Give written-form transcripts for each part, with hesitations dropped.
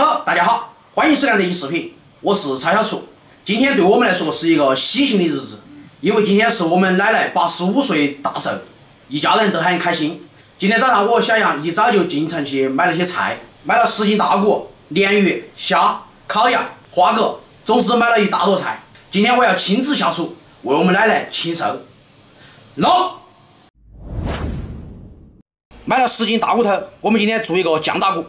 Hello， 大家好，欢迎收看这期视频，我是曹小厨。今天对我们来说是一个喜庆的日子，因为今天是我们奶奶85岁大寿，一家人都很开心。今天早上我和小杨一早就进城去买了些菜，买了10斤大骨、鲢鱼、虾、烤鸭、花蛤，总之买了一大坨菜。今天我要亲自下厨，为我们奶奶庆寿。弄！买了10斤大骨头，我们今天做一个酱大骨。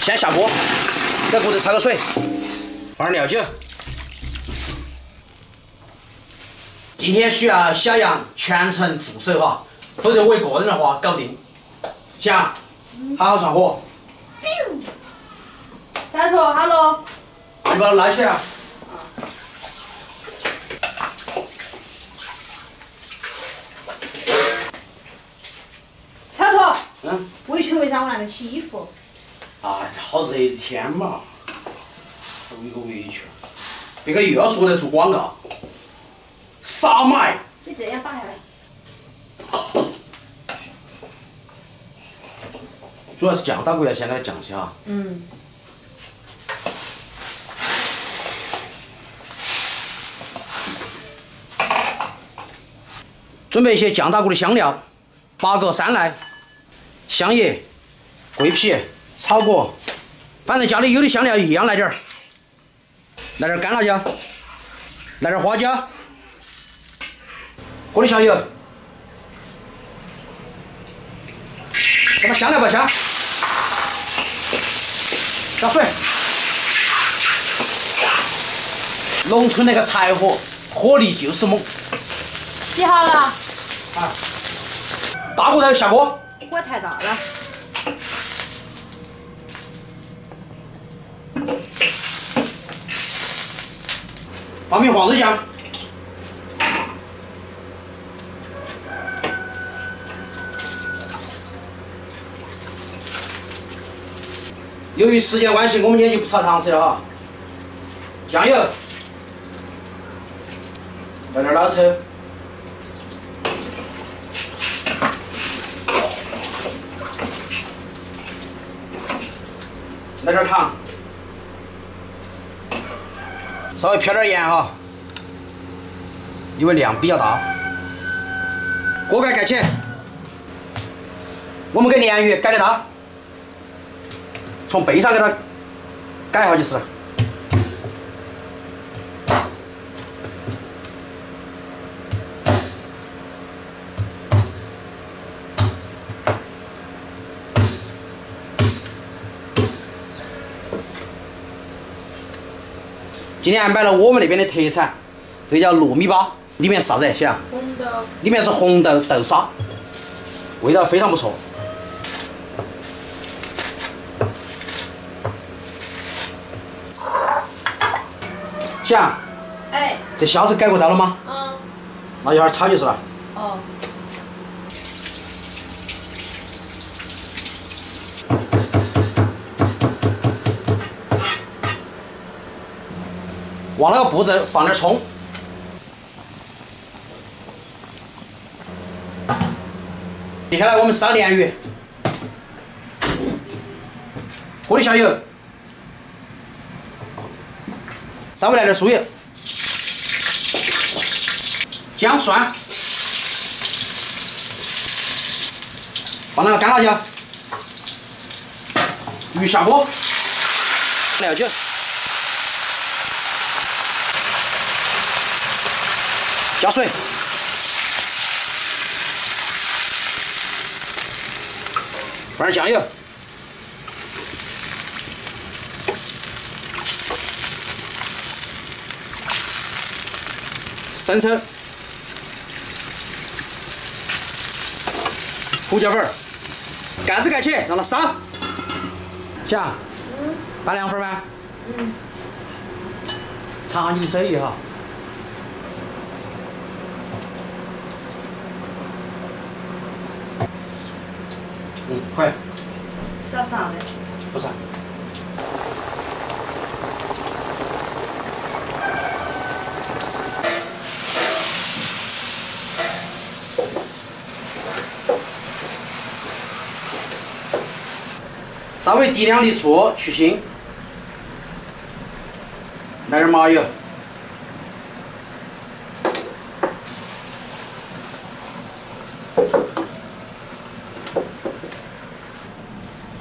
先下锅，在锅头焯个水，放点料酒。今天需要小杨全程助手哈，否则我一个人的话搞不定。小杨，好好转火。小头，好了。你把它拉起来啊。小头。围裙为啥我拿得起衣服？啊，好热的天嘛，围个围裙。别个又要说我在做广告，傻买。你这样打下来。主要是酱打骨要先给它酱起哈。准备一些酱打骨的香料，8个山赖、香叶、桂皮、草果，反正家里有的香料一样来点儿。来点干辣椒，来点花椒，锅里下油，把它香料爆香，加水。农村那个柴火，火力就是猛。洗好了。啊，大骨头下锅。锅太大了。放瓶黄豆酱，由于时间关系，我们今天就不炒糖色了哈。酱油，来点老抽，来点糖。稍微飘点盐哈，因为量比较大。锅盖盖起，我们给鲢鱼改个刀，从背上给它改下就是了。今天还买了我们那边的特产，这个叫糯米粑，里面是啥子？小杨？红豆。里面是红豆豆沙，味道非常不错。小杨。哎。这虾是改过刀了吗？那一会儿炒就是了。哦。忘了个步骤，放点葱。接下来我们烧鲢鱼，锅里下油，稍微来点猪油，姜蒜，放那个干辣椒，鱼下锅，料酒。加水，放点酱油，生抽、胡椒粉，盖子盖起，让它烧。小，打凉粉吗？尝下你的手艺哈。可以。少糖的。不是。稍微滴两滴醋去腥，来点麻油，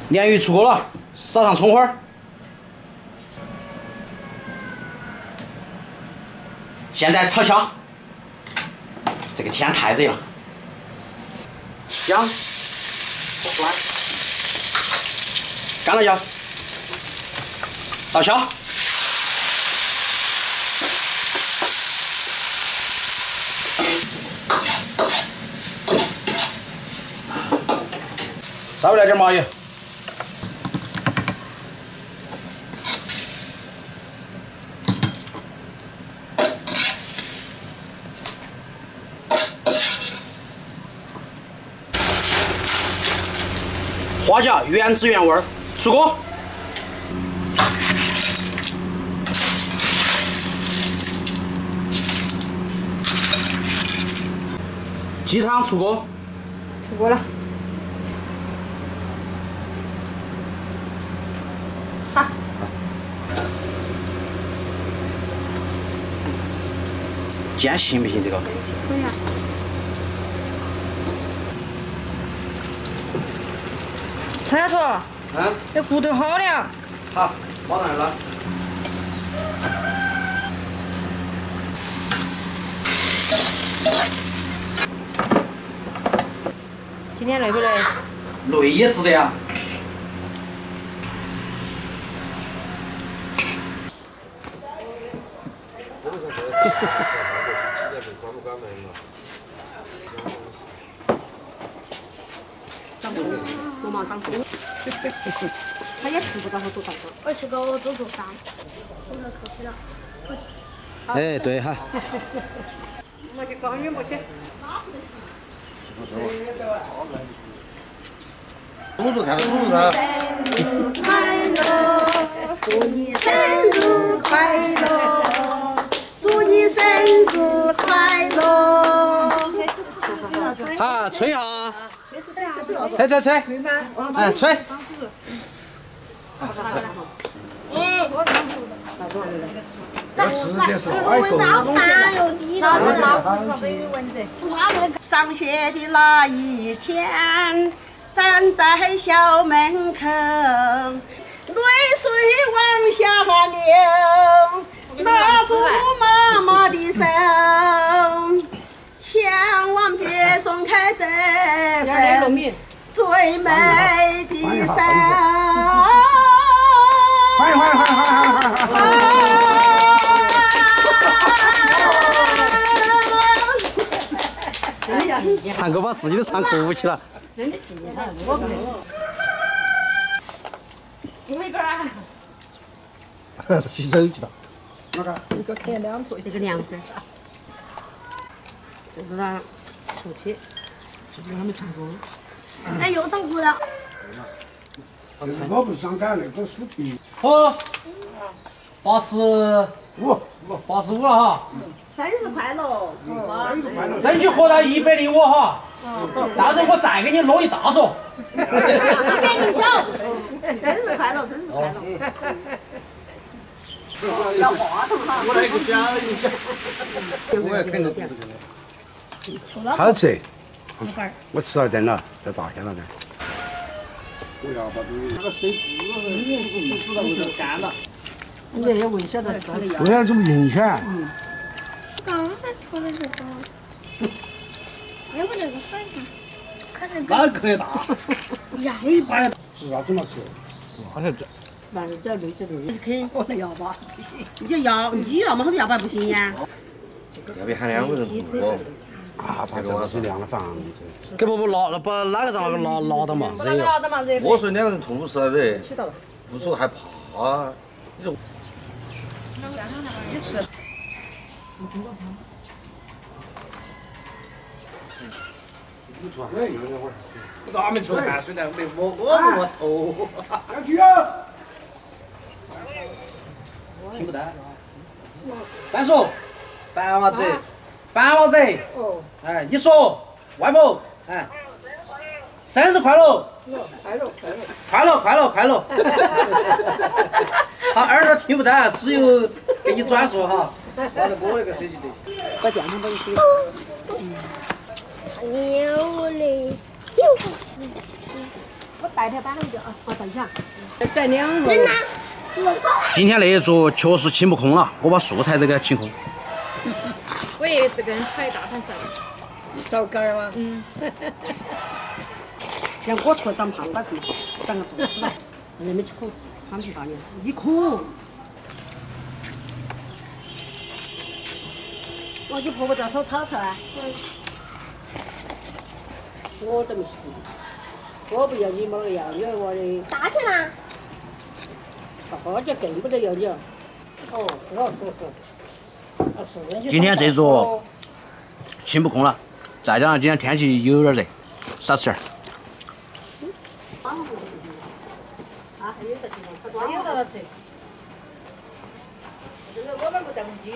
鲢鱼出锅了，撒上葱花儿。现在炒虾，这个天太热了，姜、蒜、干辣椒，倒虾，稍微来点麻油。花甲原汁原味儿，出锅。鸡汤出锅。出锅了。好。煎行不行？这个？可以啊。蔡头，这骨头好了。好，马上来拉。今天累不累？累也值得呀。我忙当工，他也吃不到好多大个。我吃个我都做饭，我说客气了，客气。哎，对哈。没去公园没去。读书看书噻。生日快乐，祝你生日快乐，祝你生日快乐。好，吹哈。吹，哎，吹。上学的那一天，站在校门口，泪水往下流，拉住妈妈的手，千万别松开这份最美的手。唱歌把自己都唱哭起了。洗手去了。一个开2坨，这个凉粉，这是他出去。这边还没唱过。哎，又唱过了。我不想干那个视频。好，85了哈。生日快乐！争取活到105哈。到时候我再给你弄一大桌。我给你跳。生日快乐，生日快乐！要话筒哈。我来一个小音响。我要啃着肚子去。好吃，我吃了点了，在大乡那边。我要把那个水煮到味道干了。你也闻晓得这里要。为啥这么硬气？刚才投的这个，要不这个甩一下，看这个那可以大。呀一把。是啊，怎么吃？好像这。那你这绿这绿，肯定我的腰巴不行。你就腰，你那么好的腰巴不行呀？要不含2个人不？啊，怕这个是凉了饭。给不把哪个让那个拿到嘛？热拿的嘛热。我说2个人同时来的，不说害怕啊。你说。我还没出汗水呢，我摸头。要去啊！听不得。战术，烦娃子。烦娃子。哎，你说，外婆，哎，生日快乐！快乐。快乐快乐快乐！他耳朵听不到，只有给你转述哈。拿着我那个手机的。把电筒帮你推。牛嘞！我带台板回去啊，我等一下。再2个。今天那一桌确实清不空了，我把素菜都给它清空。我也这个人炒一大盘菜。烧干儿吗？像我出来长胖了，长个肚子来，人没吃苦，胖皮大年，你苦。我你婆婆叫手炒菜。我都没吃过，我不要你们那个要你我的。大钱啦！大就更不得要你了。哦，是。今天这桌清不空了，再加上今天天气有点热，少吃点。有的吃。这个我们不在屋里，